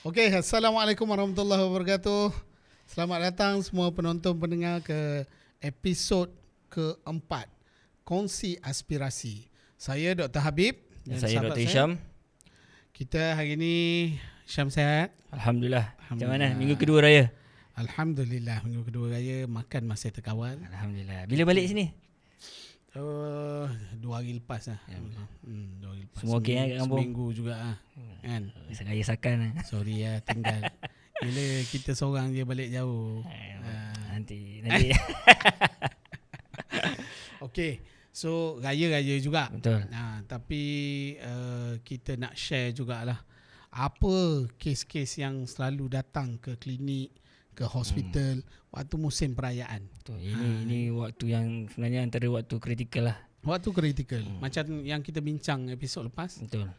Okey, Assalamualaikum warahmatullahi wabarakatuh. Selamat datang semua penonton pendengar ke episod keempat Kongsi Aspirasi. Saya Dr. Habib dan saya Dr. Hisham. Kita hari ini Hisham sehat? Alhamdulillah. Macam mana minggu kedua raya? Alhamdulillah, minggu kedua raya makan masih terkawal. Alhamdulillah. Bila balik sini? 2 hari lepas lah. 2 hari lepas. Semua okey kat kampung? Seminggu juga lah. Kan? Raya sakan. Sorry ya, tinggal. Bila kita seorang je balik jauh. Nanti. Okey. So raya-raya juga. Betul. Tapi kita nak share jugalah apa kes-kes yang selalu datang ke klinik, ke hospital waktu musim perayaan. Betul. Ini waktu yang sebenarnya antara waktu kritikal lah. Waktu kritikal. Macam yang kita bincang episod lepas. Betul.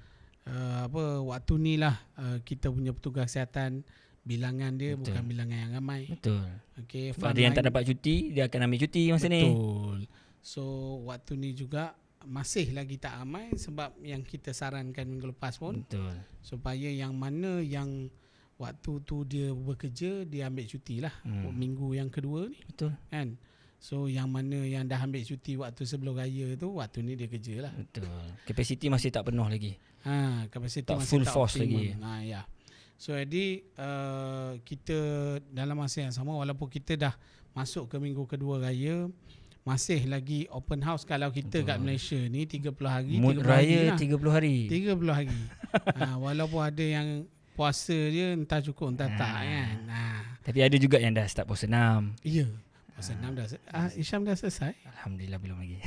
Waktu ni lah kita punya petugas kesihatan bilangan dia Betul. bukan bilangan yang ramai. Betul. Okey, Sebab ada yang tak dapat cuti, dia akan ambil cuti masa ni. Betul. So waktu ni juga masih lagi tak ramai sebab yang kita sarankan minggu lepas pun. Betul. Supaya yang mana yang waktu tu dia bekerja, dia ambil cuti lah minggu yang kedua ni. Betul. Kan? So yang mana yang dah ambil cuti waktu sebelum raya tu, waktu ni dia kerja lah. Betul. Kapasiti masih tak penuh lagi. Kapasiti Tak masih full tak force optimum. lagi. Ya. So jadi kita dalam masa yang sama, walaupun kita dah masuk ke minggu kedua raya, masih lagi open house kalau kita kat Malaysia ni 30 hari. Mood 30 hari raya lah. 30 hari. 30 hari. Walaupun ada yang puasa je entah cukup entah tak kan. Tapi ada juga yang dah start puasa 6. Ya. Puasa 6 dah. Hisham dah selesai? Alhamdulillah belum lagi.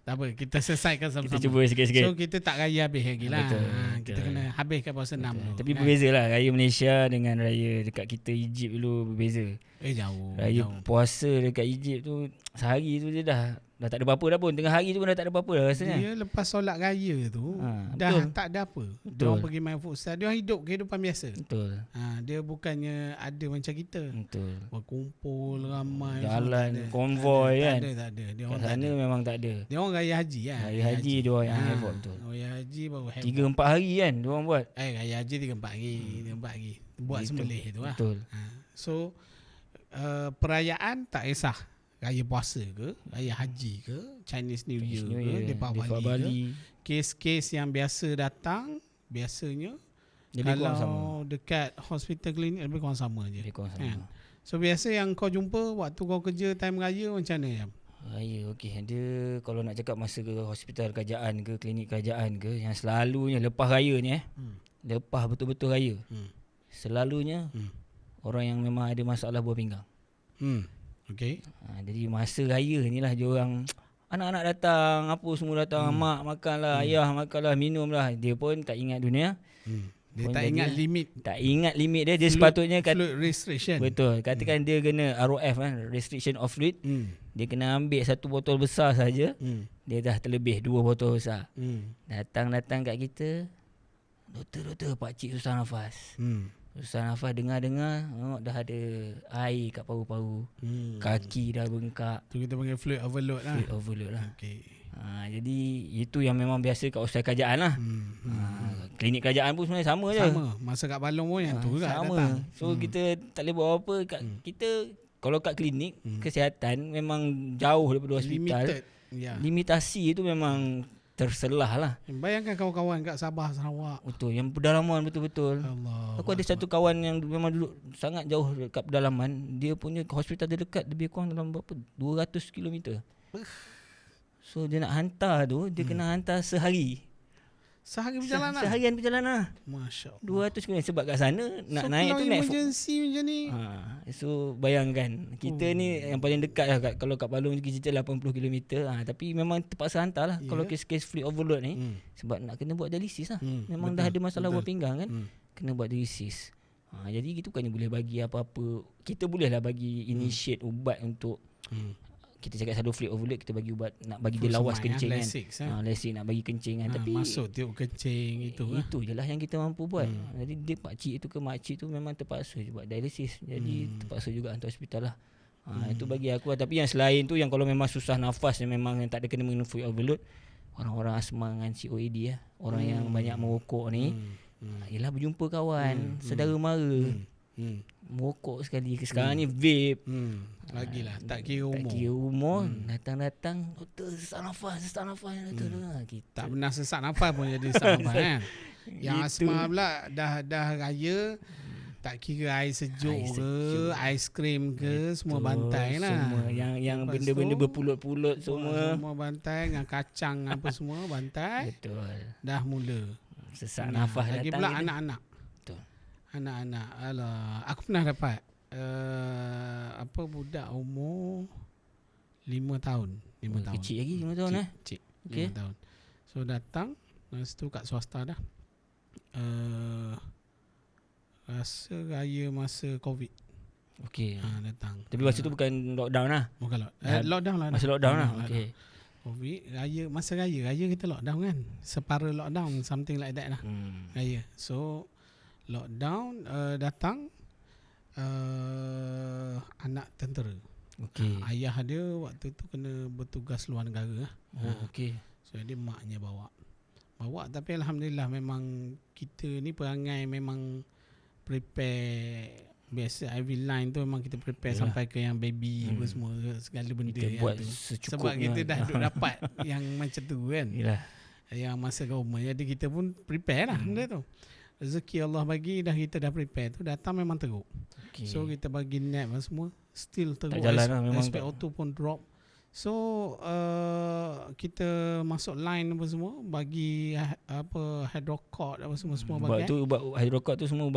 Tak apa, kita selesaikan sama-sama. Kita cuba sikit-sikit. So kita tak raya habis lagi lah. Betul, Kita kena habiskan puasa 6 dulu. Tapi berbeza lah. Raya Malaysia dengan raya dekat kita Egypt dulu berbeza. Jauh. Raya jauh. puasa dekat Egypt tu sehari tu dia dah tak ada apa-apa dah pun. Tengah hari tu pun dah tak ada apa-apa dah rasanya. Dia lepas solat raya tu dah betul. tak ada apa. Betul. Diorang pergi main futsal. Diorang hidup kehidupan biasa. Betul. Dia bukannya ada macam kita. Betul. Berkumpul ramai. Jalan, konvoi kan. Tak ada. Dia Kat orang tak sana ada. memang tak ada. Dia orang raya haji kan. Raya haji dia orang yang heboh betul. Raya haji baru heboh. 3-4 hari kan dia orang buat. Raya haji 3-4 hari. 3-4 hari. Buat Gitu. sembelih tu lah. Betul. So perayaan tak kisah. Raya puasa ke, raya haji ke, Chinese New Year ke, Deepavali ke. Kes-kes yang biasa datang, biasanya Lebih kurang kalau sama. dekat hospital klinik lebih kurang sama je. Lebih kurang sama. Kan? So biasa yang kau jumpa waktu kau kerja time raya macam mana Jam? Raya okey. Dia kalau nak cakap masa ke hospital kerajaan ke klinik kerajaan ke yang selalunya lepas raya ni lepas betul-betul raya. Selalunya orang yang memang ada masalah buah pinggang. Okey. Jadi masa raya ni lah diorang anak-anak datang, apa semua datang, mak makanlah, ayah makanlah, minumlah. Dia pun tak ingat dunia. Dia Pun tak jadi ingat limit. Tak ingat limit dia. Dia sepatutnya fluid restriction. betul. Katakan dia kena ROF kan, restriction of fluid. Dia kena ambil 1 botol besar saja. Dia dah terlebih 2 botol besar. Datang kat kita, doktor pakcik susah nafas. Susah nafas, dengar-dengar dah ada air kat paru-paru. Kaki dah bengkak. Tu kita panggil fluid overload lah. Fluid overload lah. Okey. Jadi itu yang memang biasa kat hospital kerajaan lah. Klinik kerajaan pun sebenarnya sama je. Sama. Masa kat Balong pun yang tu juga sama. datang. So kita tak boleh buat apa. Kita kalau kat klinik kesihatan memang jauh daripada hospital. Limited. Ya. Limitasi itu memang terselah lah. Bayangkan kawan-kawan kat Sabah, Sarawak. Betul. Yang pedalaman betul-betul. Allah. Aku ada satu kawan yang memang duduk sangat jauh dekat pedalaman. Dia punya hospital terdekat lebih kurang dalam berapa 200 km. So dia nak hantar tu, dia kena hantar sehari. Sehari perjalanan. Seharian perjalanan. Masya Allah. 200 km sebab kat sana nak So, naik kalau tu naik emergency macam ni. So bayangkan kita ni yang paling dekat lah kalau kat Balong kita 80 km. Tapi memang terpaksa hantar lah kalau kes-kes fluid overload ni. Sebab nak kena buat dialisis lah. Memang betul, dah ada masalah buah pinggang kan. Hmm. Kena buat dialisis. Jadi kita bukannya boleh bagi apa-apa. Kita boleh lah bagi initiate ubat untuk kita cakap selalu fluid overload, kita bagi ubat nak bagi dia lawas kencing kan. Lasik nak bagi kencing kan. Tapi masuk tiup kencing itu je lah yang kita mampu buat. Jadi dia pakcik itu ke makcik tu memang terpaksa je buat dialisis. Jadi terpaksa juga hantar hospital lah. Itu bagi aku lah. Tapi yang selain tu, yang kalau memang susah nafas, yang memang yang tak ada kena mengena fluid overload, orang-orang asma dengan COPD orang yang banyak merokok ni, Ialah berjumpa kawan, saudara mara. Merokok sekali. Sekarang ni vape. Lagilah tak kira umur. Tak kira umur. Datang-datang, doktor sesak nafas. Doktor. Kita. Tak pernah sesak nafas pun jadi sesak nafas kan. Yang asma pula dah raya, tak kira air sejuk ke, aiskrim ke, semua bantai lah. Semua yang benda-benda berpulut-pulut semua. Semua bantai dengan kacang apa semua bantai. Betul. Dah mula Sesak nafas lagi datang. Lagi pula anak-anak. Betul. Anak-anak. Alah, aku pernah dapat budak umur 5 tahun. 5 tahun. Kecil lagi 5 tahun Kecil. Okay. 5 tahun. So datang, masa tu kat swasta dah. Rasa raya masa COVID. Okey. Datang. Tapi masa tu bukan lockdown lah. Bukan lockdown lah. Masa lockdown lah. Okey. COVID, masa raya kita lockdown kan. Separa lockdown, something like that lah. Raya. So lockdown, datang anak tentera. Okey. Ayah dia waktu tu kena bertugas luar negara lah. Okey. So dia maknya bawa, tapi alhamdulillah memang kita ni perangai memang prepare. Biasa IV line tu memang kita prepare sampai ke yang baby apa semua, segala benda kita yang buat tu. secukupnya. Sebab kita dah duk dapat yang macam tu kan. Yalah. Yang masa government, jadi kita pun prepare lah benda tu. Rezeki Allah bagi, kita dah prepare tu, datang memang teruk. Okay. So kita bagi nap semua, still teruk. Tak jalan lah, memang SpO2 pun drop. So kita masuk line apa semua, bagi hydrocot apa semua ubat bagi. Ubat hydrocot tu semua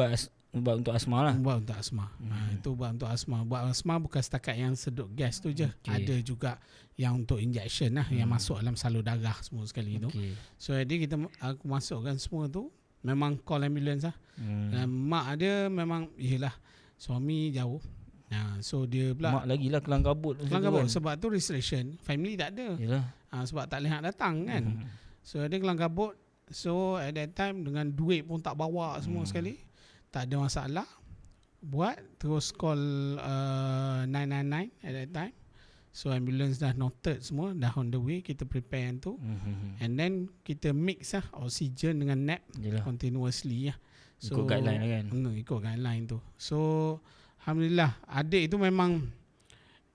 ubat untuk asma lah. Ubat untuk asma. Itu ubat untuk asma. Ubat asma bukan setakat yang sedut gas tu je. Okay. Ada juga yang untuk injection lah, yang masuk dalam salur darah semua sekali tu. So jadi aku masukkan semua tu, memang call ambulance lah. Dan mak dia memang, yelah, suami jauh. So dia pula mak lagi lah kelang kabut kan? Sebab tu restriction, family tak ada. Sebab tak lihat datang kan. So dia kelang kabut. So at that time dengan duit pun tak bawa semua sekali. Tak ada masalah. Buat terus call 999 at that time. So ambulance dah noted semua, dah on the way, kita prepare yang tu. And then kita mix lah oksigen dengan nap continuously lah. So, ikut guideline lah kan. Ikut guideline tu. So alhamdulillah, adik tu memang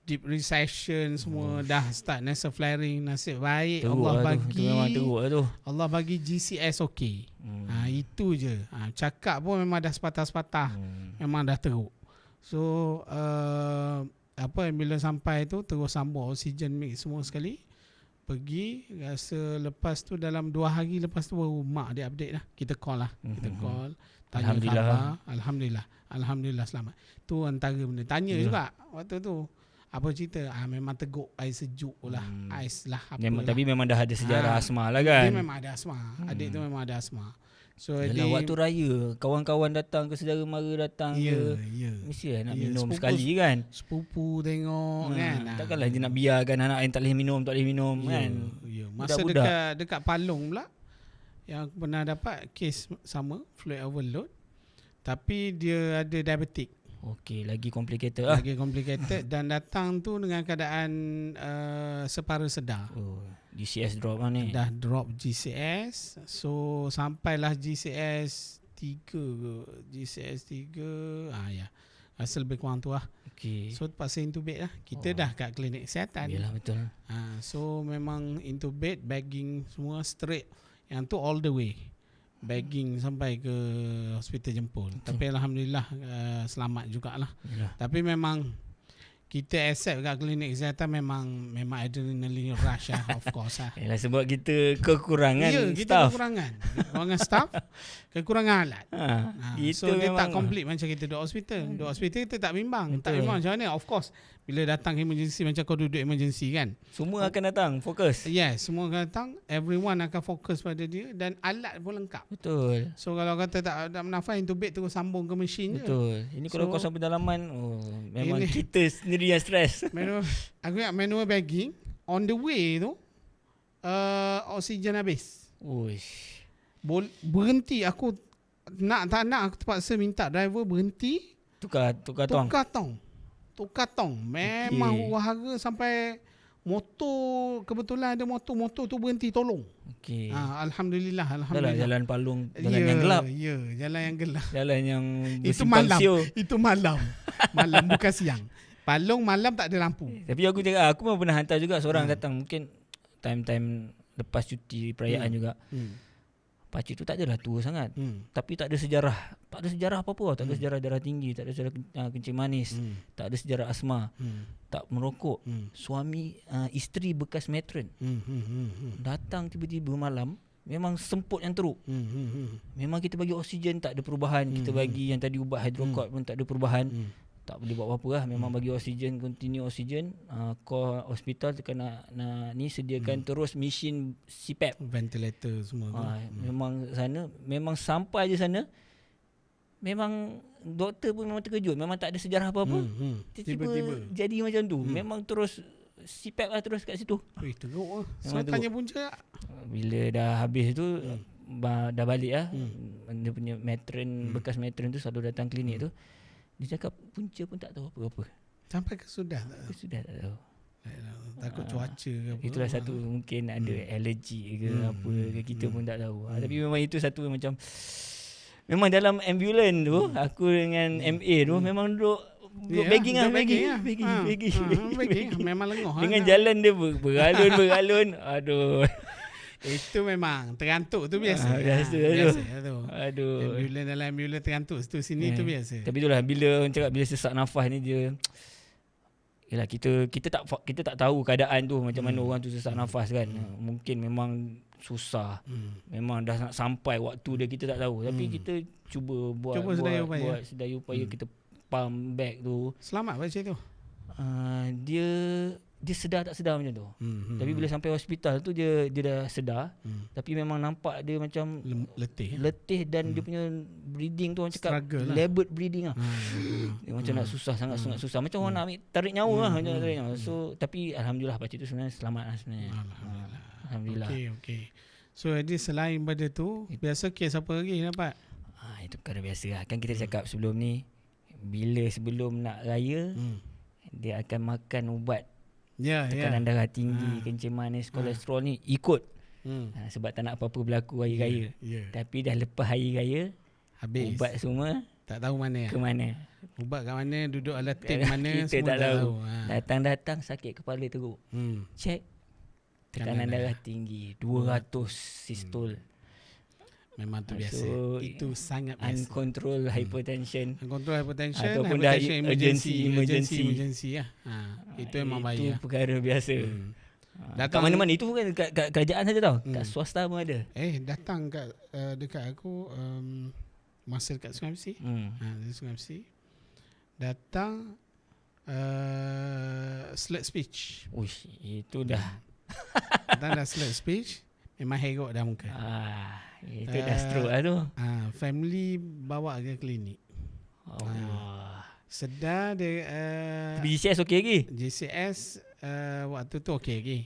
deep recession semua, dah start nasal flaring. Nasib baik teruk Allah lah bagi tu. Memang teruk lah tu. Allah bagi GCS okey. Itu je. Cakap pun memang dah sepatah-sepatah. Memang dah teruk. So ambulans sampai tu terus sambung oksigen mix semua sekali. Pergi, rasa lepas tu dalam 2 hari lepas tu baru mak dia update lah. Kita call lah. Kita call, tanya khabar. Alhamdulillah selamat. Tu antara benda. Tanya juga waktu tu, apa cerita? Memang teguk air sejuk lah, ais lah, memang, tapi memang dah ada sejarah asma lah kan. Dia memang ada asma. Adik tu memang ada asma. So dalam waktu raya, kawan-kawan datang ke, saudara mara datang ke, mesti lah nak minum sekali kan. Sepupu tengok kan. Takkanlah dia nak biarkan anak yang tak boleh minum kan. Masa dekat Palong pula, yang aku pernah dapat kes sama, fluid overload, tapi dia ada diabetik. Okey, lagi complicated lah. Lagi complicated dan datang tu dengan keadaan separa sedar. GCS drop lah ni. Dah drop GCS. So sampailah GCS 3 ya. Rasa lebih kurang tu lah. Okay. So terpaksa intubate lah. Kita dah kat klinik kesihatan. Yalah, betul. So memang intubate, bagging semua straight. Yang tu all the way, bagging sampai ke hospital Jempol. Tapi alhamdulillah selamat jugalah. Tapi memang kita accept kat klinik kesihatan memang adrenaline rush lah, of course lah. Yalah, sebab kita kekurangan kita staff. kekurangan staff, kekurangan alat. So dia tak complete macam kita duduk hospital. Duduk hospital kita tak bimbang. Tak bimbang macam mana. Of course, bila datang emergency, macam kau duduk emergency kan, semua akan datang fokus. Yes, semua akan datang. Everyone akan fokus pada dia. Dan alat pun lengkap. Betul. So kalau kata tak menafas, intubate terus sambung ke mesin je. Betul. Ini kalau kau sampai dalaman, memang kita sendiri yang stres. Aku ingat manual bagging, on the way tu oksigen habis. Berhenti. Aku tak nak, aku terpaksa minta driver berhenti, tukar tong. Memang wahara sampai motor kebetulan ada motor tu berhenti tolong. Okey. Alhamdulillah. Jalan Palung, jalan yang gelap. Ya, jalan yang gelap. Jalan yang Itu malam. bersio. Itu malam. Malam bukan siang. Palung malam tak ada lampu. Tapi aku cakap aku pun pernah hantar juga seorang datang, mungkin time-time lepas cuti perayaan juga. Pakcik tu tak adalah tua sangat. Tapi tak ada sejarah. Tak ada sejarah apa-apa. Tak ada sejarah darah tinggi, tak ada sejarah kencing manis, tak ada sejarah asma, tak merokok. Suami, isteri bekas matron. Datang tiba-tiba malam, memang semput yang teruk. Memang kita bagi oksigen tak ada perubahan. Kita bagi yang tadi ubat hidrokod pun tak ada perubahan. Tak boleh buat apa-apa lah. Memang bagi oksigen, continue oksigen. Call hospital kena ni sediakan terus mesin CPAP, ventilator semua. Memang sana, memang sampai je sana, memang doktor pun memang terkejut. Memang tak ada sejarah apa-apa. Tiba-tiba jadi macam tu. Memang terus CPAP lah terus kat situ. Teruk lah. So tanya punca bila dah habis tu, dah balik lah. Dia punya matron, bekas matron tu selalu datang klinik tu. Dia cakap punca pun tak tahu apa-apa. Sampai ke sudah tak tahu. Sudah tak tahu. Takut cuaca ke apa. Itulah satu, mungkin ada alergi ke apa ke, kita pun tak tahu. Tapi memang itu satu macam, memang dalam ambulans tu, aku dengan MA tu memang duduk begging. Memang lengah. Dengan jalan dia beralun. Aduh. Itu memang terantuk tu biasa. Biasa tu. Aduh. Ambulans terantuk situ sini tu biasa. Tapi itulah, bila orang cakap bila sesak nafas ni dia, yalah, kita tak tahu keadaan tu macam mana orang tu sesak nafas kan. Mungkin memang susah. Memang dah nak sampai waktu dia, kita tak tahu. Tapi kita cuba buat sedaya upaya. Kita pump bag tu. Selamat pakcik tu. Dia sedar tak sedar macam tu. Tapi bila sampai hospital tu dia dah sedar. Tapi memang nampak dia macam letih dan dia punya breathing tu, orang cakap labored breathing lah. Dia macam nak sangat susah. Macam orang nak ambil tarik nyawa lah. Macam tarik nyawa. So tapi alhamdulillah pakcik tu sebenarnya selamat lah sebenarnya. Alhamdulillah. Okay. So jadi selain pada tu, biasa kes apa lagi dapat? Itu perkara biasa lah. Kan kita cakap sebelum ni, sebelum nak raya, dia akan makan ubat tekanan darah tinggi, kencing manis, kolesterol ni ikut. Sebab tak nak apa-apa berlaku hari raya. Tapi dah lepas hari raya, habis ubat semua tak tahu mana ke mana. Ubat kat mana, duduk alat tim mana, kita semua tak tahu. Datang sakit kepala teruk. Cek tekanan darah tinggi 200 sistol. Memang tu biasa. Itu sangat biasa. Uncontrolled hypertension. Ataupun dah emergency lah. Itu memang bahaya. Itu perkara biasa. Kat mana-mana. Itu bukan kat kerajaan saja tau. Kat swasta pun ada. Datang kat dekat aku masa dekat Sungai Besi. Sungai Besi. Datang slurred speech. Uish, itu dah. Datang dah slurred speech. Memang herok dah muka. Itu dah stroke lah tu. Family bawa ke klinik. Sedar dia. JCS okey lagi? JCS waktu tu okey lagi.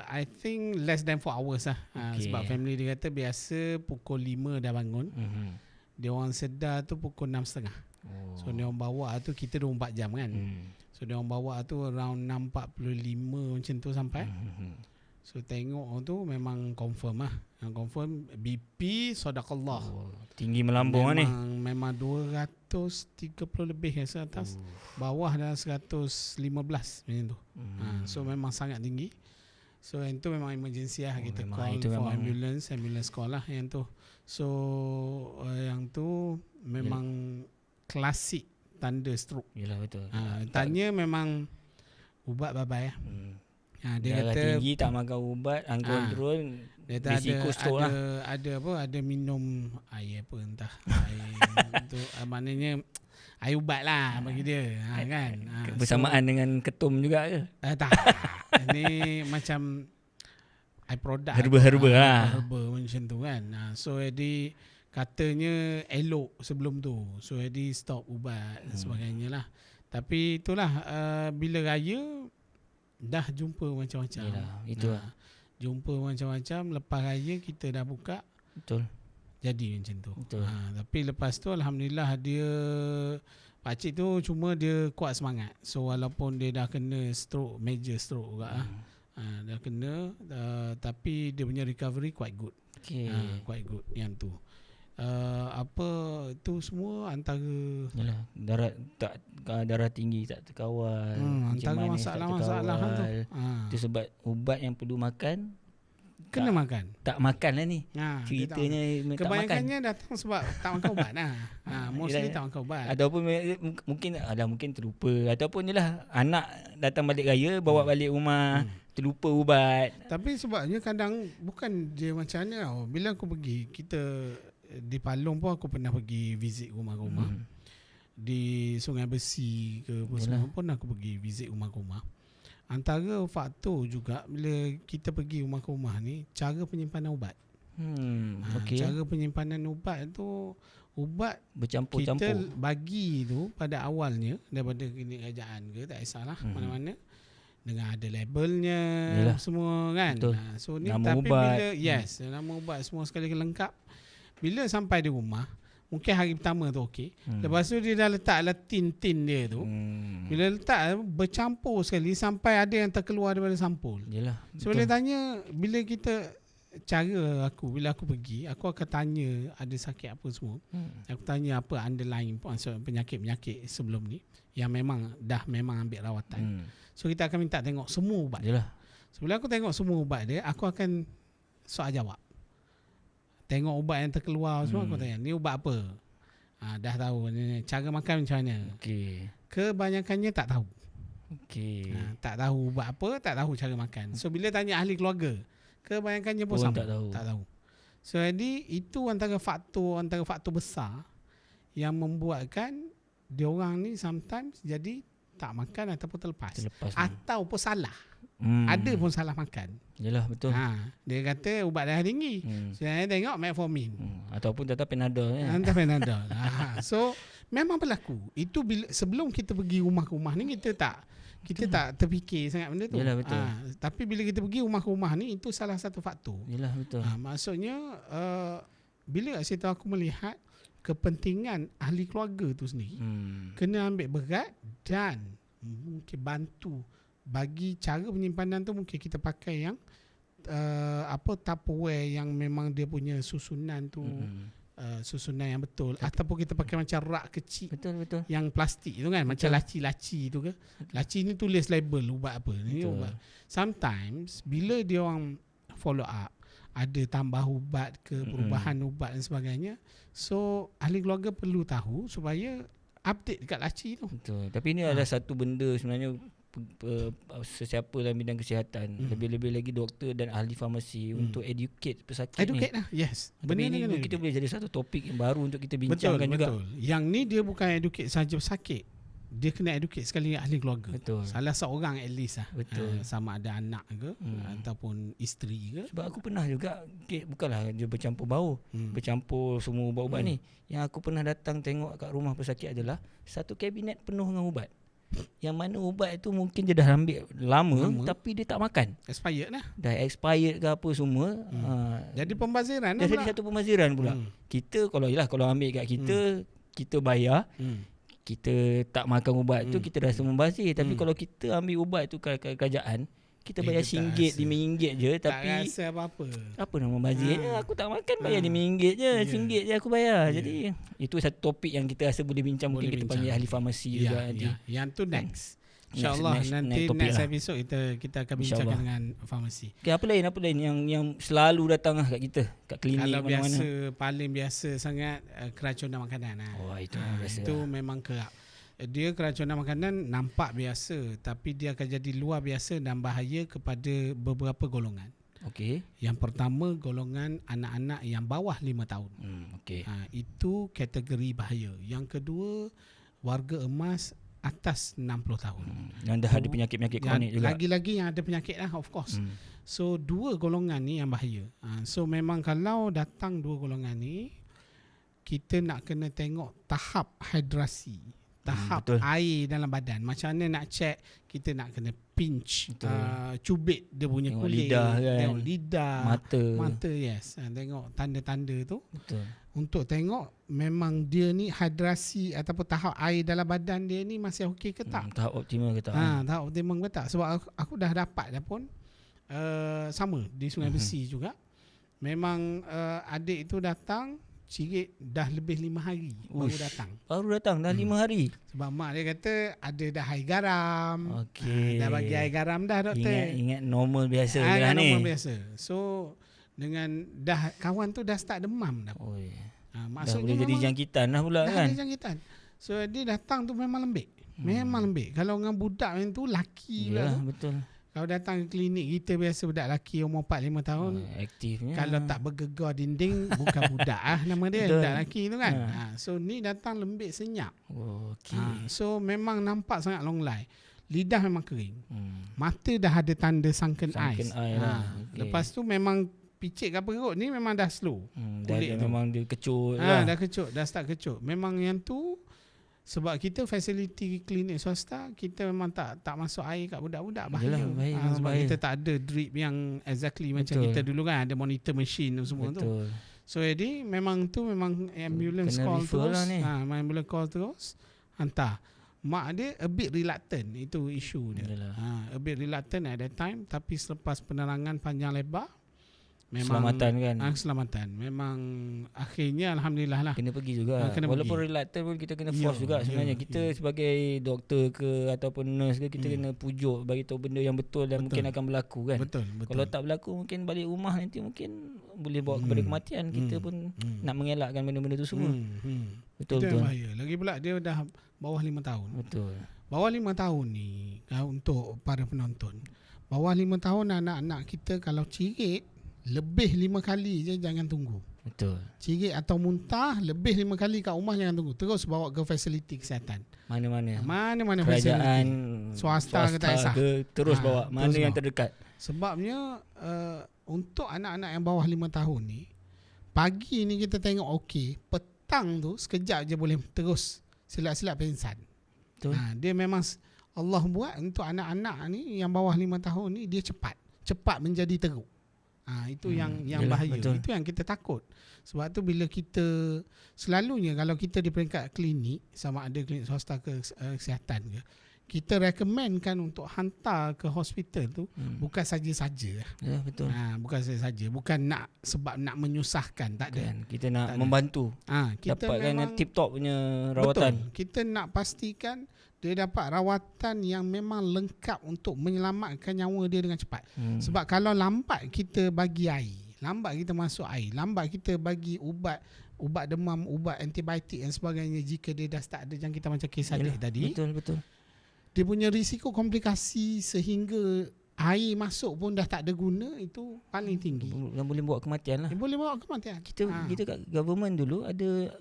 I think less than 4 hours lah. Sebab family dia kata biasa pukul 5 dah bangun. Dia orang sedar tu pukul 6.30. So dia orang bawa tu, kita 24 jam kan. So dia orang bawa tu around 6.45 macam tu sampai. So tengok tu memang confirm lah. Confirm BP Sadaqallah. Tinggi melambung ni. Memang 230 lebih rasa atas. Bawah dah 115 macam tu. So memang sangat tinggi. So yang tu memang emergency lah. Kita call for ambulance call lah yang tu. So yang tu memang klasik tanda stroke. Yalah, betul. Tanya memang ubat bye-bye lah. Dia darah kata tinggi, tak makan ubat, uncontrol, risiko stroke lah. Ada minum air apa entah. Air tu maknanya air ubat lah bagi dia. Kan. Bersamaan dengan ketum juga ke? Tak. Ini macam air produk. Herba lah. Herba macam tu kan. So jadi katanya elok sebelum tu. So jadi stop ubat dan sebagainya lah. Tapi itulah bila raya dah jumpa macam-macam. Yalah, itulah. Jumpa macam-macam. Lepas raya kita dah buka. Betul. Jadi macam tu. Betul. Tapi lepas tu alhamdulillah dia Pakcik tu cuma dia kuat semangat. So walaupun dia dah kena stroke, major stroke juga dah kena, tapi dia punya recovery quite good. Quite good yang tu. Apa tu semua antara yalah, darah tinggi tak terkawal, antara masalah-masalah tu. Itu sebab ubat yang perlu makan kena makan. Tak makan lah ni. Ceritanya tak makan. Kebanyakannya datang sebab tak makan ubat lah. Mostly tak makan ubat. Ataupun mungkin terlupa, ataupun jelah anak datang balik raya bawa balik rumah terlupa ubat. Tapi sebabnya kadang bukan dia macam mana tau. Bila aku pergi, kita di Palong pun aku pernah pergi visit rumah-rumah. Di Sungai Besi ke semua pun aku pergi visit rumah-rumah. Antara faktor juga bila kita pergi rumah-rumah ni, cara penyimpanan ubat. Cara penyimpanan ubat tu, ubat bercampur-campur. Kita bagi tu pada awalnya daripada klinik kerajaan ke, tak kisahlah mana-mana, dengan ada labelnya. Yalah, semua kan. So ni nama tapi ubat. Bila nama ubat semua sekali lengkap. Bila sampai di rumah, mungkin hari pertama tu okey. Lepas tu dia dah letaklah tin dia tu. Bila letak bercampur sekali sampai ada yang terkeluar daripada sampul. Yalah. So bila tanya, bila kita bila aku pergi, aku akan tanya ada sakit apa semua. Aku tanya apa underlying penyakit-penyakit sebelum ni yang memang ambil rawatan. So kita akan minta tengok semua ubat. Yalah. So bila aku tengok semua ubat dia, aku akan soal jawab. Tengok ubat yang terkeluar semua, aku tanya, ni ubat apa? Dah tahu ni, cara makan macam mana? Kebanyakannya tak tahu. Tak tahu ubat apa, tak tahu cara makan. So bila tanya ahli keluarga, kebanyakannya pun sama, tak tahu. So jadi itu antara faktor besar yang membuatkan diorang ni sometimes jadi tak makan ataupun terlepas ataupun salah. Ada pun salah makan. Yalah, betul. Dia kata ubat darah tinggi. Saya tengok metformin. Ataupun tetap Panadol. Panadol. So memang berlaku. Itu sebelum kita pergi rumah-rumah ni kita tak terfikir sangat benda tu. Yalah, betul. Tapi bila kita pergi rumah-rumah ni, itu salah satu faktor. Yalah, betul. Maksudnya bila kat situ aku melihat kepentingan ahli keluarga tu sendiri kena ambil berat dan mungkin bantu bagi cara penyimpanan tu. Mungkin kita pakai yang Tupperware yang memang dia punya susunan tu susunan yang betul, ataupun kita pakai macam rak kecil, betul yang plastik tu kan, macam laci-laci tu ke. Laci ni tulis label ubat apa ni ubat. Sometimes bila dia orang follow up, ada tambah ubat ke, perubahan ubat dan sebagainya, so ahli keluarga perlu tahu supaya update dekat laci tu. Betul. Tapi ini adalah satu benda sebenarnya sesiapa dalam bidang kesihatan, lebih-lebih lagi doktor dan ahli farmasi untuk educate pesakit ni. Educate lah, yes. Benda ni kita boleh jadi satu topik yang baru untuk kita bincangkan juga. Betul. Yang ni dia bukan educate sahaja pesakit, dia kena educate sekali ahli keluarga. Betul. Salah seorang at least lah. Betul. Sama ada anak ke ataupun isteri ke. Sebab aku pernah juga, bukanlah dia bercampur bau, bercampur semua ubat-ubat ni. Yang aku pernah datang tengok kat rumah pesakit adalah satu kabinet penuh dengan ubat. Yang mana ubat itu mungkin dia dah ambil lama tapi dia tak makan. Expired lah. Dah expired ke apa semua. Jadi pembaziran dah jadi satu pembaziran pula. Kita kalau ambil kat kita, kita bayar, kita tak makan ubat tu, kita rasa membazir. Tapi kalau kita ambil ubat tu kat kerajaan, kita bayar RM1, RM5 je, tapi tak rasa apa-apa. Apa nama bazirnya? Aku tak makan, bayar RM5 je, RM1 je aku bayar. Jadi itu satu topik yang kita rasa boleh bincang. Mungkin kita panggil ahli farmasi juga nanti. Yang tu next. InsyaAllah nanti next episode kita akan bincangkan dengan farmasi. Okay, apa lain yang selalu datang kat kita, kat klinik mana-mana? Kalau paling biasa sangat keracunan makanan. Itu biasa. Itu memang kerap. Dia keracunan makanan nampak biasa, tapi dia akan jadi luar biasa dan bahaya kepada beberapa golongan. Okey. Yang pertama, golongan anak-anak yang bawah 5 tahun. Okey. Itu kategori bahaya. Yang kedua, warga emas atas 60 tahun. Yang dah ada penyakit-penyakit kronik juga. Lagi-lagi yang ada penyakit lah, of course. So dua golongan ni yang bahaya. So memang kalau datang dua golongan ni, kita nak kena tengok tahap hidrasi, tahap betul. air dalam badan. Macam mana nak check, kita nak kena pinch, cubit dia punya Tengok kulit, lidah kan. tengok lidah, mata yes. Tengok tanda-tanda tu. Betul. Untuk tengok memang dia ni hidrasi ataupun tahap air dalam badan dia ni masih okey ke tak. Tahap optimal ke tak? Tahap optimum ke tak. Sebab aku dah dapat dah pun sama di Sungai Besi juga. Memang adik itu datang cirit dah lebih 5 hari baru datang. Baru datang dah 5 hari. Sebab mak dia kata ada dah air garam. Okey. Dah bagi air garam dah doktor. Ingat normal biasa je lah ni. Normal biasa. So dengan dah kawan tu dah start demam dah. Dah boleh jadi jangkitan lah pula kan. Dah jangkitan. So dia datang tu memang lembik. Memang lembik. Kalau dengan budak macam tu laki pula tu. Betul. Kalau datang ke klinik kita biasa budak lelaki umur 4-5 tahun. Aktifnya. Kalau tak bergegar dinding bukan budak nama dia. Budak lelaki tu kan. So ni datang lembik senyap. So memang nampak sangat long life. Lidah memang kering. Mata dah ada tanda sunken eyes. Lepas tu memang picit ke perut ni memang dah slow. Memang dia kecut lah. Dah kecut. Dah start kecut. Memang yang tu sebab kita fasiliti klinik swasta, kita memang tak masuk air kat budak-budak. Bahaya. Sebab kita tak ada drip yang exactly macam kita dulu kan. Ada monitor machine tu semua tu. So jadi memang ambulance call terus. Ambulance call terus. Hantar. Mak dia a bit reluctant. Itu isu dia. A bit reluctant at that time. Tapi selepas penerangan panjang lebar, memang keselamatan kan. Keselamatan. Memang akhirnya alhamdulillah lah. Kena pergi juga. Walaupun reluctant pun kita kena force juga sebenarnya. Kita sebagai doktor ke ataupun nurse ke, kita kena pujuk bagi tahu benda yang betul dan mungkin akan berlaku kan. Betul. Kalau tak berlaku, mungkin balik rumah nanti mungkin boleh bawa kepada kematian. Kita pun nak mengelakkan benda-benda tu semua. Betul. Itu bahaya. Lagi pula dia dah bawah 5 tahun. Betul. Bawah 5 tahun ni untuk para penonton. Bawah 5 tahun anak-anak kita kalau cirit lebih 5 kali je jangan tunggu. Betul. Cirit atau muntah lebih 5 kali kat rumah jangan tunggu. Terus bawa ke fasiliti kesihatan. Mana-mana kerajaan, swasta ke tak sah. Terus bawa mana yang terdekat. Sebabnya untuk anak-anak yang bawah 5 tahun ni, pagi ni kita tengok okey, petang tu sekejap je boleh terus silap-silap pingsan. Dia memang Allah buat untuk anak-anak ni yang bawah 5 tahun ni, dia cepat menjadi teruk. Itu yang bahaya. Betul. Itu yang kita takut. Sebab tu bila kita selalunya kalau kita di peringkat klinik, sama ada klinik swasta ke kesihatan ke, kita recommendkan untuk hantar ke hospital tu bukan saja-saja. Ya, betul. Bukan saja-saja. Bukan nak sebab nak menyusahkan, tak ada. Kita nak membantu. Kita dapatkan tip-top punya rawatan. Betul. Kita nak pastikan dia dapat rawatan yang memang lengkap untuk menyelamatkan nyawa dia dengan cepat. Sebab kalau lambat kita bagi air, lambat kita masuk air, lambat kita bagi ubat demam, ubat antibiotik dan sebagainya, jika dia dah start ada jangkitan macam kes adik tadi. Betul. Dia punya risiko komplikasi sehingga air masuk pun dah tak ada guna, itu paling tinggi. Dan boleh bawa kematian lah. Boleh bawa kematian. Kita kat government dulu ada,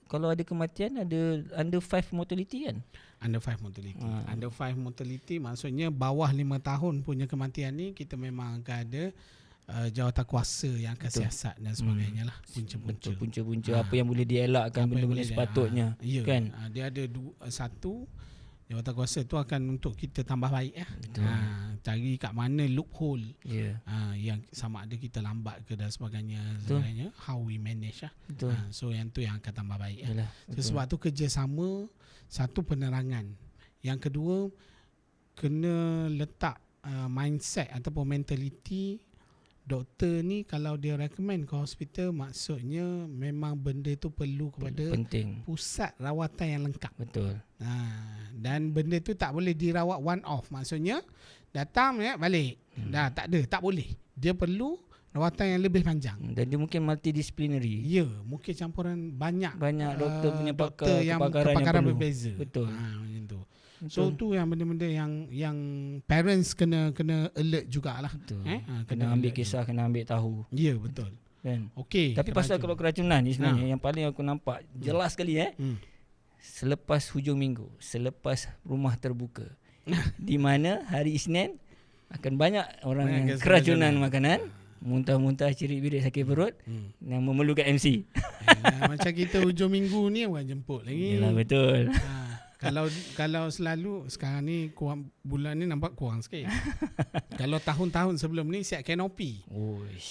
kalau ada kematian ada under 5 mortality kan. Under 5 mortality. Under 5 mortality maksudnya bawah 5 tahun punya kematian ni kita memang akan ada jawatan kuasa yang akan siasat dan sebagainya lah. Punca-punca apa yang boleh dielakkan, benda-benda sepatutnya kan. Dia ada satu, jawatan kuasa tu akan untuk kita tambah baik cari kat mana loophole yang sama ada kita lambat ke dan sebagainya, how we manage lah. So yang tu yang akan tambah baik. So, sebab tu kerjasama, satu penerangan, yang kedua kena letak mindset ataupun mentality. Doktor ni kalau dia recommend ke hospital, maksudnya memang benda tu perlu kepada pusat rawatan yang lengkap. Betul. Dan benda tu tak boleh dirawat one off. Maksudnya datang balik. Dah tak ada, tak boleh. Dia perlu rawatan yang lebih panjang. Dan dia mungkin multidisciplinary. Ya, mungkin campuran banyak doktor punya kepakaran berbeza. Betul. Macam tu. So tu yang benda-benda yang parents kena alert jugalah. Kena ambil kisah, kena ambil tahu. Ya, betul. Kan? Okey. Tapi pasal kalau keracunan ni sebenarnya yang paling aku nampak jelas sekali selepas hujung minggu, selepas rumah terbuka. Di mana hari Isnin akan banyak orang yang keracunan makanan, muntah-muntah, cirit-birit, sakit perut yang memerlukan MC. Macam kita hujung minggu ni bukan jemput lagi. Yalah, betul. Kalau selalu sekarang ni kurang, bulan ni nampak kurang sikit. Kalau tahun-tahun sebelum ni siap kanopi.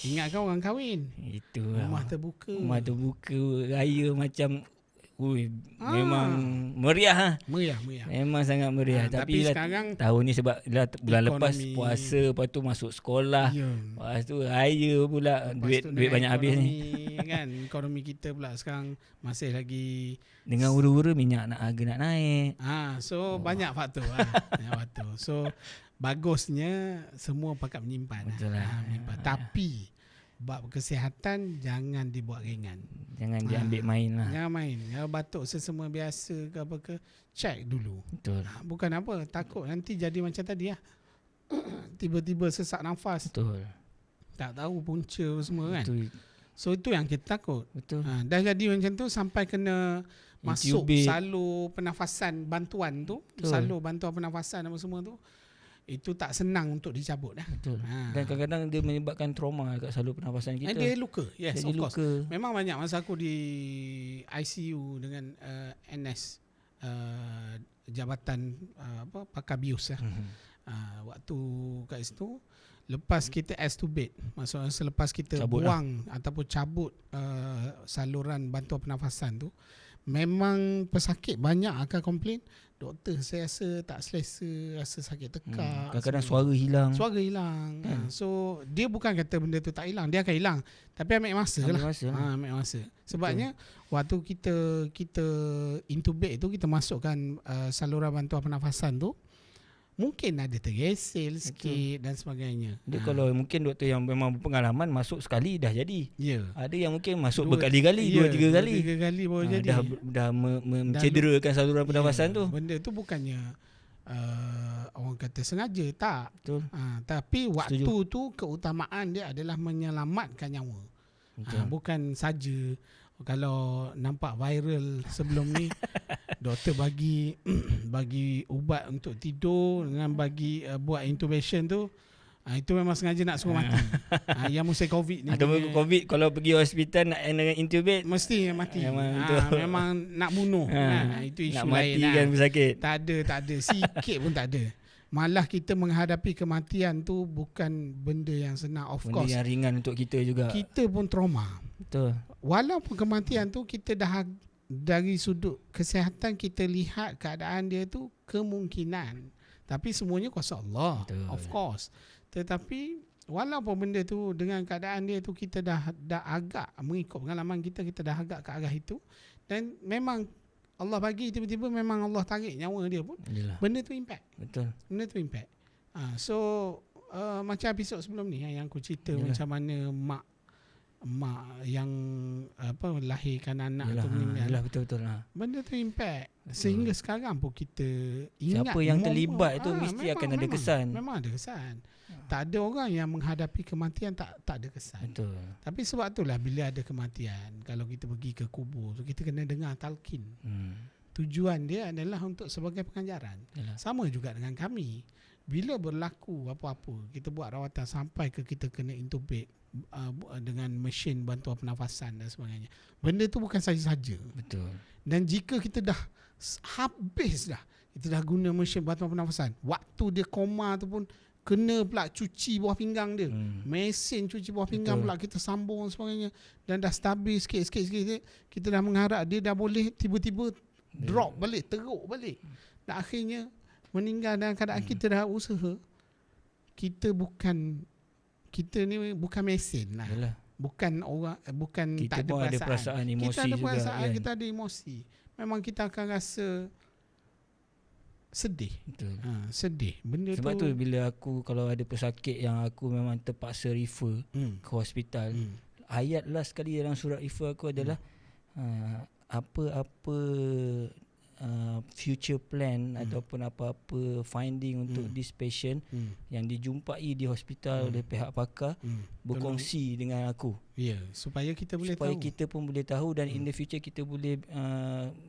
Ingat kan orang kahwin? Itu Rumah terbuka. Rumah terbuka raya macam memang meriah. Meriah. Memang sangat meriah. Tapi sekarang tahun ni sebab bulan lepas ekonomi, puasa, lepas tu masuk sekolah. Lepas tu raya pula, duit banyak habis ni. Kan ekonomi kita pula sekarang masih lagi dengan huru-huru minyak harga nak naik. So banyak faktor banyak faktor. So bagusnya semua pakat menyimpan. Betul lah. Menyimpan. Tapi bab kesihatan jangan dibuat ringan. Jangan diambil main lah. Jangan main. Kalau batuk sesama biasa ke apa ke, check dulu. Betul. Bukan apa, takut nanti jadi macam tadi lah. Tiba-tiba sesak nafas. Betul. Tak tahu punca semua kan. Betul. So itu yang kita takut. Betul. Dah jadi macam tu sampai kena masuk Intubate. salur pernafasan bantuan tu. Betul. Salur bantuan pernafasan apa semua tu. Itu tak senang untuk dicabut dah. Betul. Dan kadang-kadang dia menyebabkan trauma kat salur pernafasan kita. Dia luka. Yes, Jadi of course. luka. Memang banyak masa aku di ICU dengan NS Jabatan Pakar Bius lah. Waktu kat situ, lepas kita extubate, maksudnya selepas kita cabut buang ataupun cabut saluran bantuan pernafasan tu, memang pesakit banyak akan komplain, doktor saya rasa tak selesa, rasa sakit tekak. Kadang-kadang suara hilang. So dia bukan kata benda tu tak hilang, dia akan hilang, tapi ambil masa lah. Ambil masa. Sebabnya waktu kita intubate tu, kita masukkan saluran bantuan pernafasan tu, mungkin ada tergesel sikit dan sebagainya. Dia kalau mungkin doktor yang memang berpengalaman masuk sekali dah jadi. Ada yang mungkin masuk berkali-kali, 2-3 kali. 3 kali baru jadi. Dah mencederakan saluran pernafasan tu. Benda tu bukannya orang kata sengaja, tak. Betul. Tapi waktu tu keutamaan dia adalah menyelamatkan nyawa. Bukan saja kalau nampak viral sebelum ni doktor bagi ubat untuk tidur dengan bagi buat intubation tu, itu memang sengaja nak suruh mati. Yang musim COVID ni. Ada COVID kalau pergi hospital nak intubate mesti mati. Memang nak bunuh. Itu isu nak lain. Nak mati kan sakit. Tak ada. Sikit pun tak ada. Malah kita menghadapi kematian tu bukan benda yang senang. Of course. Benda yang ringan untuk kita juga. Kita pun trauma. Betul. Walaupun kematian tu kita dah dari sudut kesihatan kita lihat keadaan dia tu kemungkinan. Tapi semuanya kuasa Allah. Betul. Of course. Tetapi walaupun benda tu dengan keadaan dia tu kita dah agak mengikut pengalaman kita dah agak ke arah itu, dan memang Allah bagi tiba-tiba memang Allah tarik nyawa dia pun. Yalah. Benda tu impact. Betul. Benda tu impact. So macam episod sebelum ni yang aku cerita. Yalah. Macam mana mak yang lahirkan anak tu meninggal. Yalah, betul-betul lah. Benda tu impact. Betul. Sehingga sekarang pun kita ingat siapa yang terlibat tu mesti akan ada kesan. Memang ada kesan. Tak ada orang yang menghadapi kematian tak ada kesan. Betul. Tapi sebab itulah bila ada kematian, kalau kita pergi ke kubur tu, kita kena dengar talqin. Tujuan dia adalah untuk sebagai pengajaran. Yalah. Sama juga dengan kami. Bila berlaku apa-apa, kita buat rawatan sampai ke kita kena intubate dengan mesin bantuan pernafasan dan sebagainya. Benda tu bukan saja-saja. Betul. Dan jika kita dah habis dah, kita dah guna mesin bantuan pernafasan, waktu dia koma tu pun kena pula cuci bawah pinggang dia. Mesin cuci bawah pinggang. Betul. Pula kita sambung dan sebagainya, dan dah stabil sikit-sikit, kita dah mengharap dia dah boleh tiba-tiba drop balik, teruk balik. Dan akhirnya meninggal dalam keadaan kita dah usaha. Kita ni bukan mesin lah. Yalah. Bukan orang, bukan kita tak ada perasaan. Emosi kita ada juga, perasaan, kan? kita ada emosi. Memang kita akan rasa sedih. Betul. Sedih. Benda sebab tu bila aku kalau ada pesakit yang aku memang terpaksa refer ke hospital, ayat last sekali dalam surat refer aku adalah apa-apa future plan ataupun apa-apa finding untuk this patient yang dijumpai di hospital oleh pihak pakar, berkongsi dengan aku. Ya, supaya kita boleh supaya tahu. Kita pun boleh tahu dan in the future kita boleh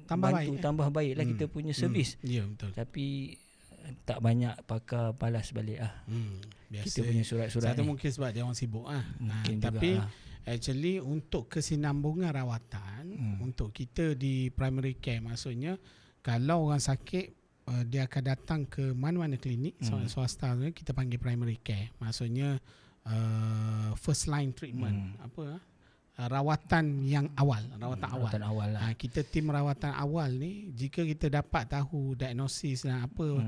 tambah baiklah kita punya servis. Ya, betul. Tapi tak banyak pakar balas balik Biasa. Kita punya surat-surat ni. Mungkin sebab dia orang sibuk tapi actually untuk kesinambungan rawatan untuk kita di primary care, maksudnya kalau orang sakit dia akan datang ke mana-mana klinik swasta tu, kita panggil primary care. Maksudnya first line treatment. Rawatan yang awal, rawatan awal lah. Kita tim rawatan awal ni, jika kita dapat tahu diagnosis dan apa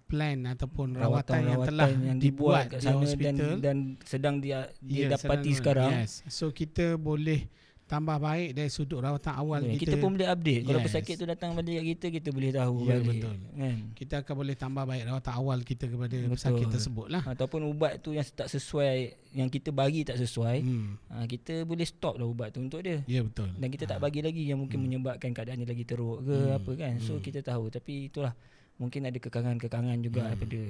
plan ataupun rawatan yang telah dibuat di hospital dan sedang dia dapati sekarang. So kita boleh tambah baik dari sudut rawatan awal kita pun boleh update. Kalau pesakit tu datang balik kita boleh tahu balik. Betul. Kan? Kita akan boleh tambah baik rawatan awal kita kepada pesakit tersebut lah. Ataupun ubat tu yang tak sesuai, yang kita bagi tak sesuai, kita boleh stop lah ubat tu untuk dia. Ya, betul. Dan kita tak bagi lagi yang mungkin menyebabkan keadaan dia lagi teruk ke apa kan. So kita tahu, tapi itulah mungkin ada kekangan-kekangan juga daripada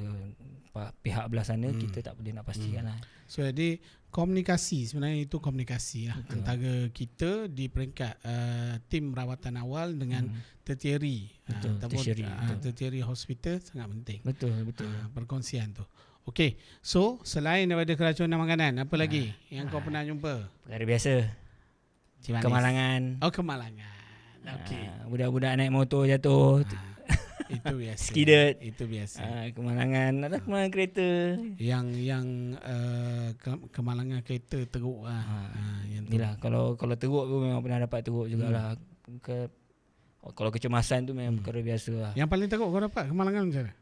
pihak belah sana, kita tak boleh nak pastikan lah. So jadi komunikasi, sebenarnya itu komunikasi lah antara kita di peringkat tim rawatan awal dengan tertiary tertiary hospital sangat penting. Betul. Perkongsian tu. Okey, so selain daripada keracunan makanan, apa lagi yang kau pernah jumpa? Perkara biasa. Kemalangan. Kemalangan. Okey. Budak-budak naik motor jatuh. Itu biasa. Skidded. Itu biasa. Kemalangan, ada kemalangan kereta. Yang kemalangan kereta teruk lah. Inilah, kalau teruk tu memang pernah dapat teruk jugalah. Kalau kecemasan tu memang perkara biasa lah. Yang paling teruk kau dapat kemalangan macam mana?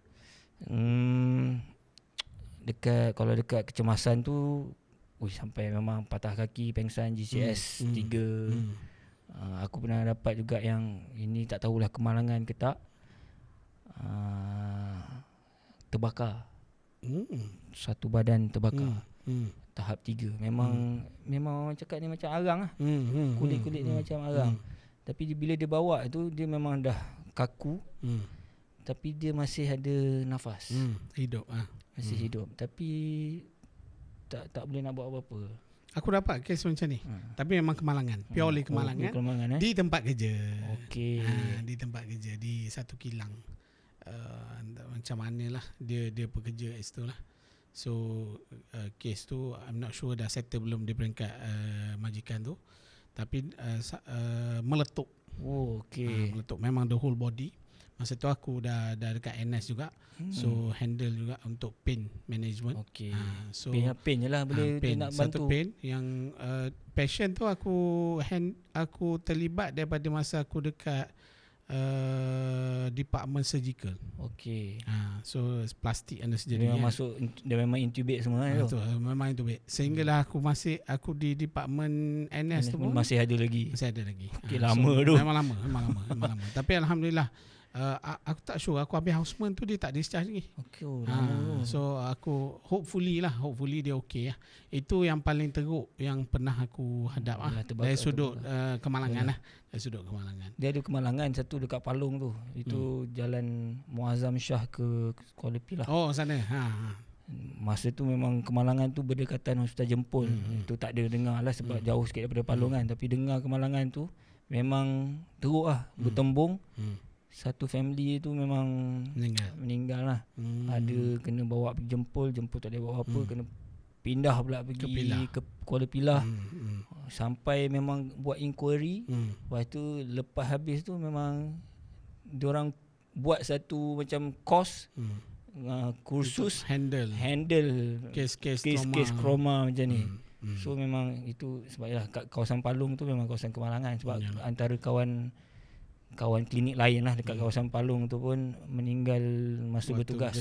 Dekat kecemasan tu, sampai memang patah kaki, pengsan, GCS 3. Aku pernah dapat juga yang ini tak tahulah kemalangan ke tak. Terbakar. Satu badan terbakar. Tahap 3. Memang orang cakap ni macam arang lah. Kulit-kulit ni macam arang. Tapi bila dia bawa tu, dia memang dah kaku. Tapi dia masih ada nafas. Hidup masih hidup. Tapi tak boleh nak buat apa-apa. Aku dapat kes macam ni. Tapi memang kemalangan. Purely kemalangan. Di tempat kerja. Okey. Di tempat kerja, di satu kilang. Macam mana lah dia bekerja kat situ lah. So kes tu I'm not sure dah settle belum di peringkat majikan tu. Tapi meletup. Okey. Meletup memang the whole body. Masa tu aku dah dekat NS juga. So handle juga untuk pain management. Okey. So pain je lah boleh pain. nak bantu. Satu pain yang patient tu aku terlibat daripada masa aku dekat department surgical. Okey. So plastik anesthesia. Dia memang masuk, dia memang intubate semua tu. Memang intubate. Sehinggalah aku di department NS tu pun masih ada lagi. Okey, lama tu. Memang lama. Tapi alhamdulillah aku tak sure aku habis houseman tu dia tak discharge lagi. Okey. So aku hopefully dia okey lah. Itu yang paling teruk yang pernah aku hadap dari sudut kemalangan lah. Dari sudut kemalangan. Dia ada kemalangan satu dekat Palung tu. Itu Jalan Muazzam Shah ke Kuala Pilah. Oh, sana. Masa tu memang kemalangan tu berdekatan Hospital Jempol. Itu tak ada dengar lah sebab jauh sikit daripada Palung kan. Tapi dengar kemalangan tu memang teruk lah. Bertembung. Satu family tu memang meninggal lah. Ada kena bawa pergi Jempol tak boleh bawa apa, kena pindah pula pergi ke Kuala Pilah. Sampai memang buat inquiry. Lepas tu lepas habis tu memang diorang buat satu macam course, kursus handle kes trauma macam ni. So memang itu sebablah kat kawasan Palung tu memang kawasan kemalangan sebab antara kawan klinik lain lah dekat kawasan Palung tu pun meninggal masa bertugas.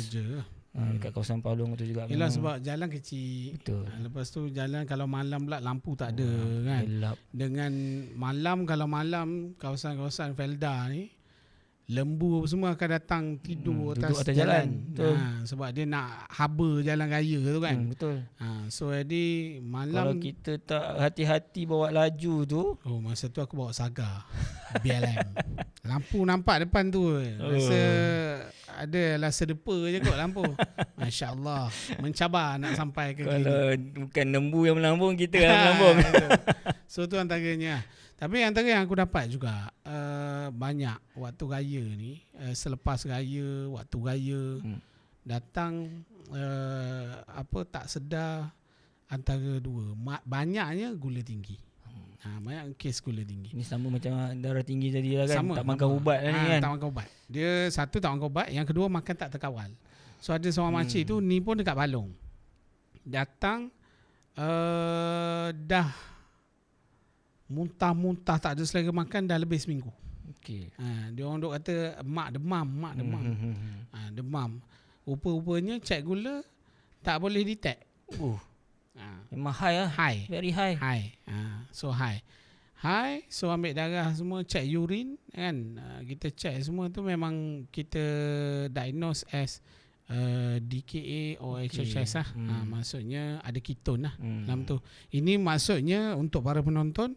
Dekat kawasan Palung tu juga. Yelah sebab jalan kecil. Betul. Lepas tu jalan kalau malam pula lampu tak ada kan. Gelap. Dengan kalau malam kawasan Felda ni lembu semua akan datang tidur atas jalan. Sebab dia nak haba jalan raya tu kan. Betul. So jadi malam kalau kita tak hati-hati bawa laju tu. Masa tu aku bawa Saga BLM. Lampu nampak depan tu. Rasa adalah sedepa je kot lampu. Masya-Allah. Mencabar nak sampai ke kalau bukan lembu yang melambung, kita yang melambung. So tu antaranya. Tapi antara yang aku dapat juga banyak waktu raya ni, selepas raya, waktu raya datang tak sedar antara dua. Banyaknya gula tinggi. Banyak kes gula tinggi. Ini sama macam darah tinggi tadi lah kan. Sama, tak makan ubat lah ni kan. Tak makan ubat. Dia satu tak makan ubat, yang kedua makan tak terkawal. So ada seorang makcik tu ni pun dekat Balong. Datang dah muntah-muntah tak ada selera makan dah lebih seminggu. Okey. Dia orang duk kata mak demam. Demam. Rupa-rupanya cek gula tak boleh detect. Memang high lah. High. Very high. So high. So ambil darah semua, cek urine kan. Kita cek semua tu memang kita diagnose as DKA or HHS lah. Maksudnya ada ketone lah dalam tu. Ini maksudnya untuk para penonton,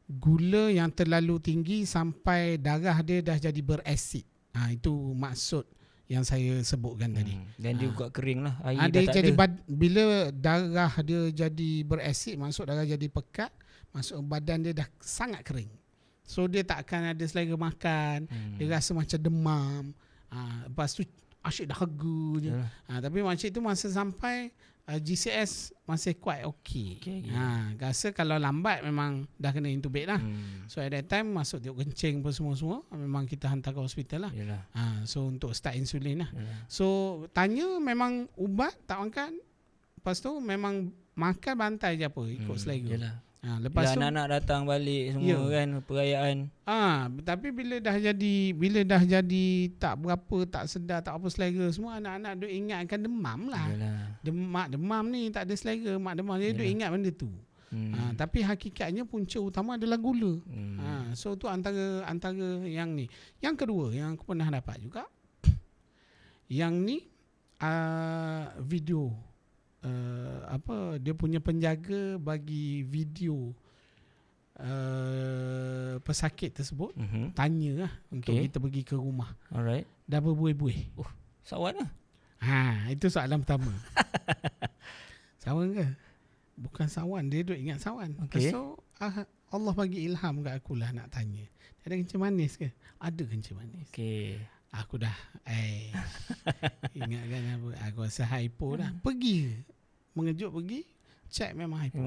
gula yang terlalu tinggi sampai darah dia dah jadi berasid. Itu maksud yang saya sebutkan tadi. Dan dia juga kering lah. Air dia dah tak jadi ada. Bila darah dia jadi berasid, masuk darah jadi pekat, masuk badan dia dah sangat kering. So dia tak akan ada selera makan. Dia rasa macam demam. Lepas tu asyik dahaga je. Tapi makcik tu masa sampai GCS masih quite okay. Rasa kalau lambat memang dah kena intubate lah. So at that time masuk tiup kencing pun semua memang kita hantar ke hospital lah. So untuk start insulin lah. So tanya memang ubat tak makan. Lepas tu memang makan bantai je apa ikut selera. Lepas tu anak-anak datang balik semua kan perayaan. Tapi bila dah jadi tak berapa, tak sedar, tak apa selera semua, anak-anak duk ingatkan demam lah. Mak demam ni tak ada selera, mak demam dia duk ingat benda tu. Tapi hakikatnya punca utama adalah gula. So tu antara yang ni. Yang kedua yang aku pernah dapat juga, yang ni video dia punya penjaga bagi video pesakit tersebut, tanya lah untuk kita pergi ke rumah. Alright. Dah berbuih-buih. Sawan lah. Itu soalan pertama. Sawan ke? Bukan sawan, dia duk ingat sawan. So Allah bagi ilham kat aku lah nak tanya, ada kencing manis ke? Ada kencing manis. Aku dah ingatkan apa, aku rasa hypo dah. Mengejut pergi check memang hypo.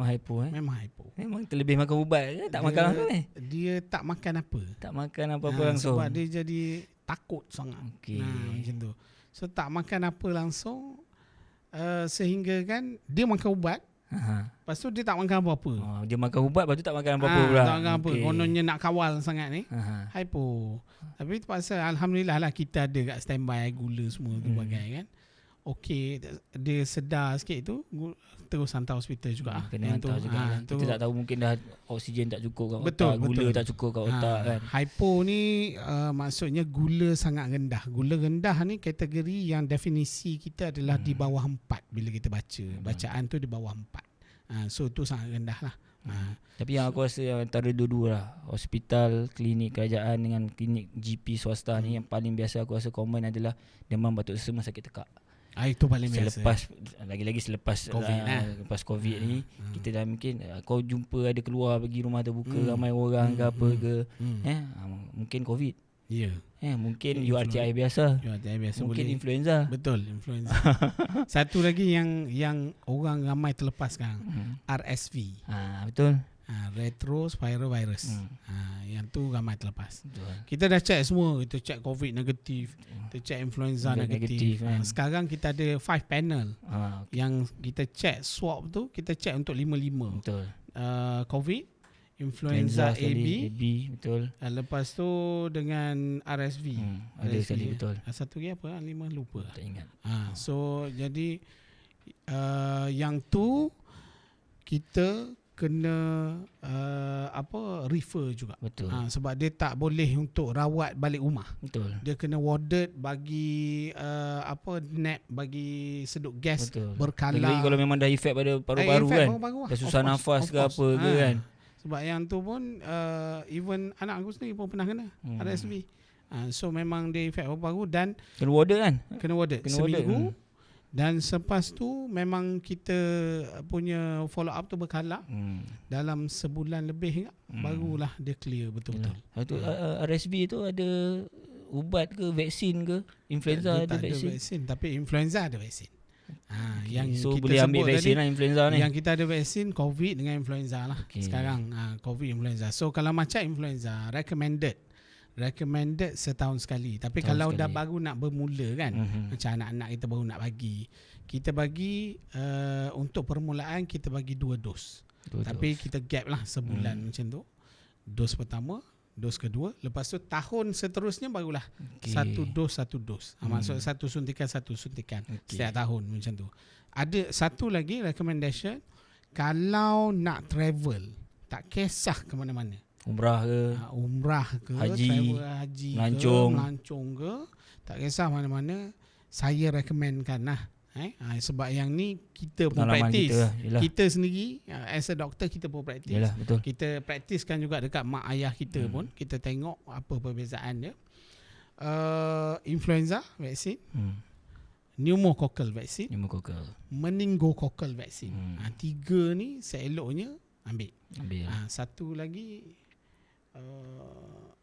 Memang hypo. Memang terlebih makan ubat ke? Tak makan langsung ni? Dia tak makan apa. Tak makan apa-apa langsung. Sebab dia jadi takut sangat. Macam tu. So tak makan apa langsung, sehingga kan dia makan ubat. Lepas tu dia tak makan apa-apa. Dia makan ubat, lepas tu tak makan apa-apa pula. Tak makan apa. Kononnya nak kawal sangat ni. Hypo. Tapi terpaksa alhamdulillah lah kita ada kat standby gula semua tu bagai kan. Dia sedar sikit tu, terus hantar hospital juga. Kena hantar juga. Kita tak tahu, mungkin dah oksigen tak cukup kat otak, gula tak cukup kat otak kan. Hypo ni maksudnya gula sangat rendah. Gula rendah ni kategori yang definisi kita adalah di bawah 4 bila kita baca. Bacaan tu di bawah 4. So tu sangat rendah lah. Tapi yang aku rasa yang antara dua-dua lah, hospital, klinik kerajaan dengan klinik GP swasta ni, yang paling biasa aku rasa common adalah demam batuk sesama sakit tekak. Itu paling biasa. Lagi-lagi selepas COVID lepas COVID ni, kita dah mungkin kau jumpa ada keluar pergi rumah terbuka ramai orang ke apa ke, mungkin COVID. Mungkin URTI biasa. Mungkin boleh. Influenza. Betul, influenza. Satu lagi yang orang ramai terlepas sekarang, RSV. Betul. Retroviral-virus. Yang tu ramai terlepas. Betul. Kita dah check semua. Kita check COVID negatif, kita check influenza negatif. Sekarang kita ada 5 panel. Yang kita check swab tu, kita check untuk 5-5. Betul. COVID, influenza AB, betul. Lepas tu dengan RSV. Ada sekali, betul. Satu lagi apa? 5 lupa. Tak ingat. So jadi yang tu kita kena refer juga. Betul. Sebab dia tak boleh untuk rawat balik rumah. Betul. Dia kena warded bagi nap, bagi seduk gas berkala. Lagi kalau memang dah efek pada paru-paru kan. Dah susah nafas ke apa ke kan. Sebab yang tu pun even anak aku sendiri pun pernah kena RSV. So memang dia efek paru-paru dan kena warded kan. Kena warded seminggu. Dan selepas tu memang kita punya follow up tu berkala. Dalam sebulan lebih barulah dia clear betul-betul. RSV tu ada ubat ke vaksin ke? Influenza ada vaksin. Tapi influenza ada vaksin. Yang So kita boleh ambil sebut vaksin tadi, lah influenza ni. Yang kita ada vaksin COVID dengan influenza lah sekarang. COVID influenza. So kalau macam influenza recommended setahun sekali. Tapi kalau dah baru nak bermula kan, macam anak-anak kita baru nak bagi, kita bagi untuk permulaan kita bagi 2 dos. Tapi kita gap lah sebulan macam tu. Dos pertama, dos kedua, lepas tu tahun seterusnya barulah satu dos. Maksud satu suntikan setiap tahun macam tu. Ada satu lagi recommendation, kalau nak travel, tak kisah ke mana-mana, umrah ke haji, travel haji melancong ke, tak kisah mana-mana, saya recommendkan lah. Sebab yang ni kita pun praktis kita sendiri as a doctor, kita pun praktis. Kita praktiskan juga dekat mak ayah kita pun, kita tengok apa perbezaan dia. Influenza vaksin, pneumococcal vaksin, meningococcal vaksin. 3 ni seeloknya ambil. Satu lagi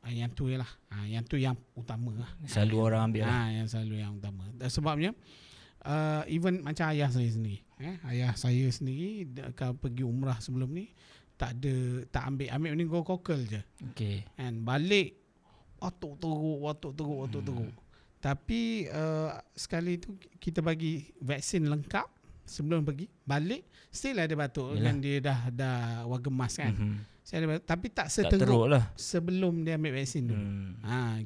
yang tu ialah yang tu yang utama lah. Selalu orang ambil yang selalu yang utama. Sebabnya even macam ayah saya sendiri, ayah saya sendiri kalau pergi umrah sebelum ni tak ambil meningococcal je. And balik watuk teruk. Tapi sekali tu kita bagi vaksin lengkap sebelum pergi, balik still ada batuk. Kan dia dah wagemas kan. Tapi tak seteruk lah sebelum dia ambil vaksin dulu.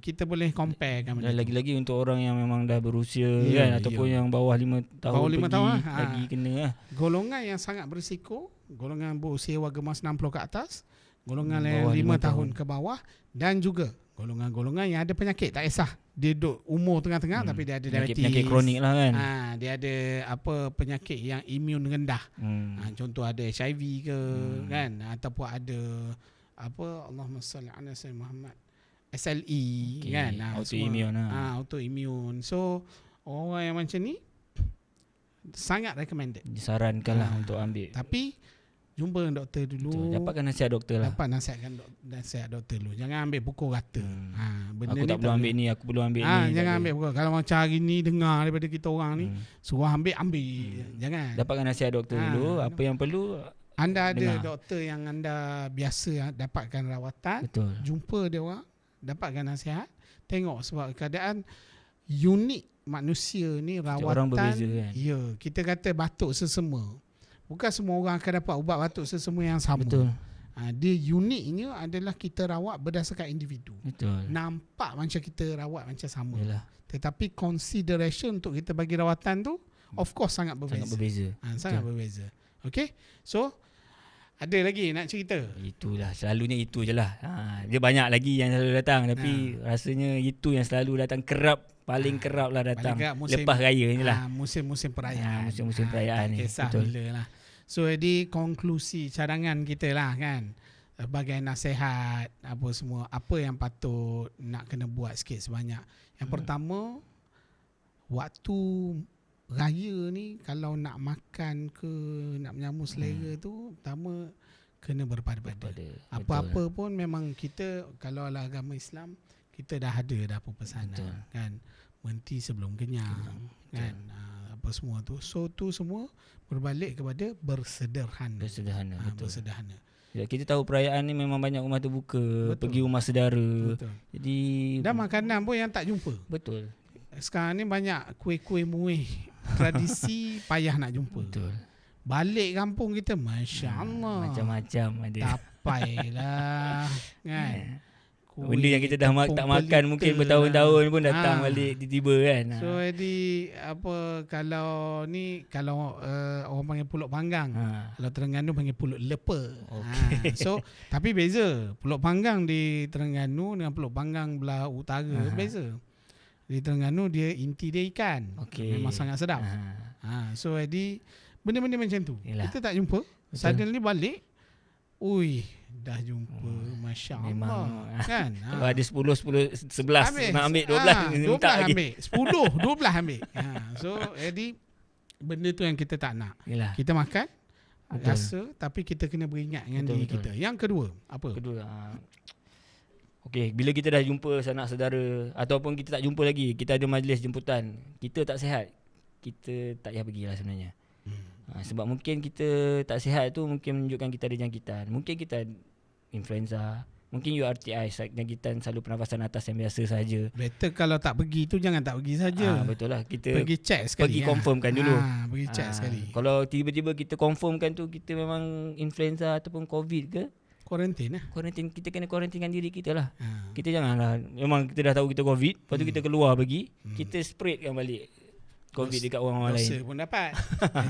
Kita boleh compare kan. Lagi-lagi untuk orang yang memang dah berusia kan, ataupun yang bawah 5 tahun lagi kena lah. Golongan yang sangat berisiko, golongan berusia wagemas 60 ke atas, golongan yang 5 tahun ke bawah, dan juga golongan-golongan yang ada penyakit, tak kisah dia duduk umur tengah-tengah tapi dia ada diabetes, penyakit kronik lah kan. Dia ada penyakit yang imun rendah. Contoh ada HIV ke kan, ataupun ada Allahumma salli ala sayyidina Muhammad, SLE kan, autoimmune. So orang yang macam ni sangat recommended, disarankan lah untuk ambil. Tapi jumpa dengan doktor dulu. Dapatkan nasihat doktor lah. Nasihat doktor dulu. Jangan ambil pukul rata. Aku tak perlu ambil ni, aku perlu ambil ni. Jangan ambil pukul. Kalau macam hari ni dengar daripada kita orang ni, suruh ambil. Jangan. Dapatkan nasihat doktor dulu. Apa yang perlu anda ada doktor yang anda biasa dapatkan rawatan. Betul. Jumpa dia orang, dapatkan nasihat. Tengok sebab keadaan unik manusia ni, rawatan. Orang berbeza kan. Ya, kita kata batuk sesama. Bukan semua orang akan dapat ubat batuk sesama yang sama. Betul. Dia uniknya adalah kita rawat berdasarkan individu. Betul. Nampak macam kita rawat macam sama. Yalah. Tetapi consideration untuk kita bagi rawatan tu of course sangat berbeza. Sangat berbeza. Okay. So ada lagi nak cerita? Itulah, selalunya itu je lah. Dia banyak lagi yang selalu datang, tapi rasanya itu yang selalu datang paling kerap lah datang lepas raya ni lah. Musim-musim perayaan. Musim-musim perayaan ni. Kisah bila lah. So jadi konklusi cadangan kita lah kan, sebagai nasihat apa semua, apa yang patut nak kena buat sikit sebanyak. Yang pertama, waktu raya ni kalau nak makan ke nak menyambut selera tu, pertama kena berpada-pada. Apa-apa pun memang kita, kalau ala agama Islam, kita dah ada dah pesanan kan, berhenti sebelum kenyang kan, apa semua tu. So tu semua berbalik kepada bersederhana. Bersederhana. Ya, kita tahu perayaan ni memang banyak rumah terbuka, pergi rumah saudara. Jadi dan makanan pun yang tak jumpa. Betul. Sekarang ni banyak kuih-kuih muih tradisi payah nak jumpa. Betul. Balik kampung kita, masya-Allah, macam-macam ada. Tapai lah kan. Benda yang kita dah tak makan mungkin bertahun-tahun pun datang balik tiba-tiba kan. So jadi kalau orang panggil pulut panggang, kalau Terengganu panggil pulut lepa. So tapi beza pulut panggang di Terengganu dengan pulut panggang belah utara beza. Di Terengganu dia inti dia ikan. Memang sangat sedap. So jadi benda-benda macam tu kita tak jumpa. Suddenly balik, dah jumpa, masya-Allah kan. Kalau ada 10, 11 nak ambil 12 ambil 10, 12 ambil. So jadi benda tu yang kita tak nak. Kita makan rasa, tapi kita kena beringat dengan diri kita. Yang kedua, apa? Bila kita dah jumpa sanak saudara ataupun kita tak jumpa lagi, kita ada majlis jemputan, kita tak sihat, kita tak payah pergilah sebenarnya. Sebab mungkin kita tak sihat tu mungkin menunjukkan kita ada jangkitan. Mungkin kita influenza, mungkin URTI, jangkitan saluran pernafasan atas yang biasa saja. Better kalau tak pergi tu jangan tak pergi saja. Betul lah, kita pergi check sekali. Pergi confirmkan dulu. Pergi check sekali. Kalau tiba-tiba kita confirmkan tu kita memang influenza ataupun COVID ke, Kuarantin lah. Kita kena kuarantinkan diri kita lah. Kita janganlah, memang kita dah tahu kita COVID, lepas tu kita keluar pergi, kita spreadkan balik COVID dekat orang-orang lain. Dosa pun dapat.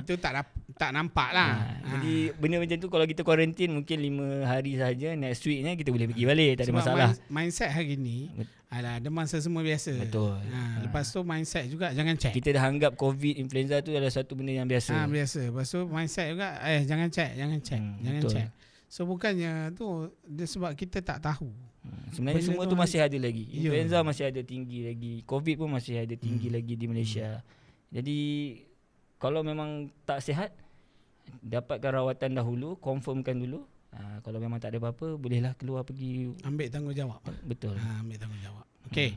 Itu tak nampak lah. Jadi benda macam tu kalau kita kuarantin mungkin 5 hari saja, next weeknya kita boleh pergi balik, tak ada masalah. Mindset hari ni alah, demam semua biasa. Betul. Lepas tu mindset juga jangan check. Kita dah anggap COVID, influenza tu adalah satu benda yang biasa. Biasa. Lepas tu mindset juga jangan check. Jangan check. So bukannya tu sebab kita tak tahu. Sebenarnya semua tu masih ada lagi. Influenza masih ada tinggi lagi. COVID pun masih ada tinggi lagi di Malaysia. Jadi kalau memang tak sihat, dapatkan rawatan dahulu, confirmkan dulu. Kalau memang tak ada apa-apa, bolehlah keluar pergi. Ambil tanggungjawab. Betul. Ambil tanggungjawab. Okey.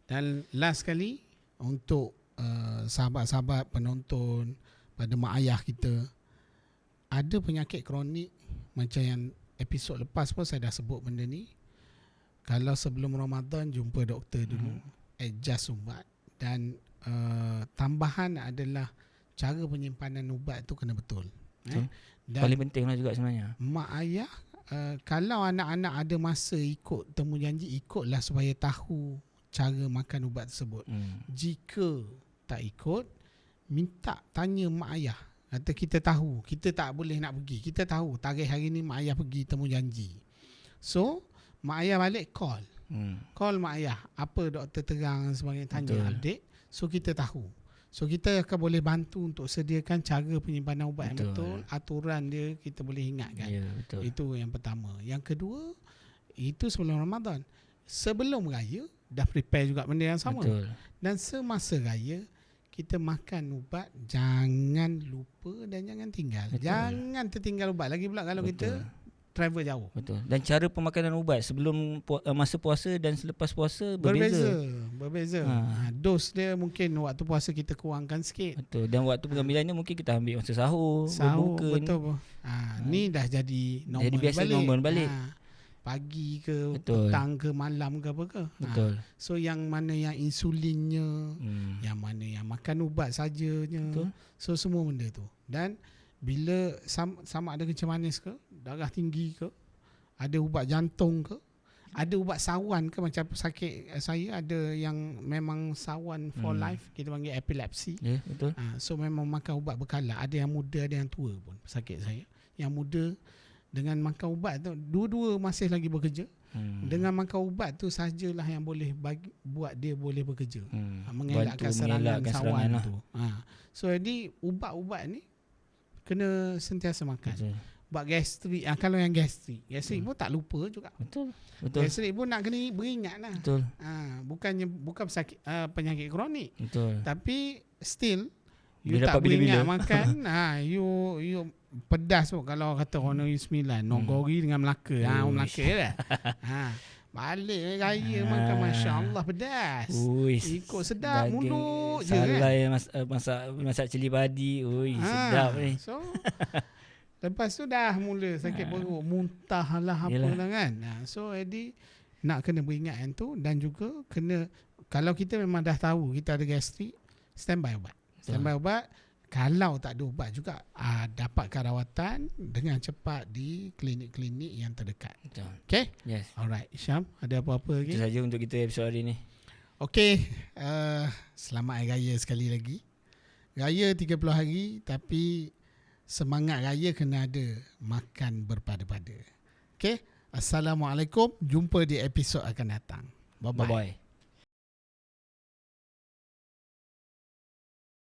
Dan last sekali untuk sahabat-sahabat penonton, pada mak ayah kita, ada penyakit kronik macam yang episod lepas pun saya dah sebut benda ni. Kalau sebelum Ramadan jumpa doktor dulu, adjust ubat, dan tambahan adalah cara penyimpanan ubat tu kena betul. Dan paling penting lah juga sebenarnya. Mak ayah kalau anak-anak ada masa ikut temu janji, ikutlah supaya tahu cara makan ubat tersebut. Jika tak ikut, minta tanya mak ayah. Kata kita tahu, kita tak boleh nak pergi. Kita tahu tarikh hari ni mak ayah pergi temu janji. So, mak ayah balik call. Call mak ayah. Apa doktor terang sebagainya, tanya update. So, kita tahu. So, kita akan boleh bantu untuk sediakan cara penyimpanan ubat yang betul. Aturan dia kita boleh ingatkan. Betul. Itu yang pertama. Yang kedua, itu sebelum Ramadan. Sebelum raya, dah prepare juga benda yang sama. Betul. Dan semasa raya, kita makan ubat, jangan lupa dan jangan tinggal. Betul. Jangan tertinggal ubat. Lagi pula kalau kita travel jauh. Betul. Dan cara pemakanan ubat sebelum masa puasa dan selepas puasa berbeza. Dos dia mungkin waktu puasa kita kurangkan sikit. Betul. Dan waktu pengambilannya mungkin kita ambil masa sahur, berbuka. Betul. Ni dah jadi normal. Jadi biasa balik. Normal balik. Pagi ke, petang ke, malam ke apa ke. Betul. So yang mana yang insulinnya, yang mana yang makan ubat sajanya. So semua benda tu. Dan bila sama ada kencing manis ke, darah tinggi ke, ada ubat jantung ke, ada ubat sawan ke, macam sakit saya ada yang memang sawan for life, kita panggil epilepsi. Betul. So memang makan ubat berkala. Ada yang muda, ada yang tua pun sakit saya. Yang muda dengan makan ubat tu, dua-dua masih lagi bekerja. Dengan makan ubat tu sajalah yang boleh buat dia boleh bekerja. Mengelakkan serangan sawan tu. So jadi ubat-ubat ni kena sentiasa makan. Betul. Ubat gastrik, kalau yang gastrik pun tak lupa juga. Betul. Gastrik pun nak kena beringat lah. Betul. Bukan penyakit kronik. Betul. Tapi still you dia tak beringat bila-bila makan. You pedas pun kalau kata Honor U9 Nogori dengan Melaka. Melaka lah. Balik raya makan, Masya Allah pedas. Ikut sedap mulut je kan. Salah masak cili padi. Sedap ni. So lepas tu dah mula sakit perut, muntah lah apa lah kan. So jadi nak kena beringat yang tu. Dan juga kena, kalau kita memang dah tahu kita ada gastrik, standby ubat. Standby ubat. Kalau tak ada ubat juga, dapatkan rawatan dengan cepat di klinik-klinik yang terdekat. Okay? Yes. Alright. Syam, ada apa-apa lagi? Itu saja untuk kita episod hari ni. Okay. Selamat Hari Raya sekali lagi. Raya 30 hari, tapi semangat raya kena ada makan berpada-pada. Okay? Assalamualaikum. Jumpa di episod akan datang. Bye-bye.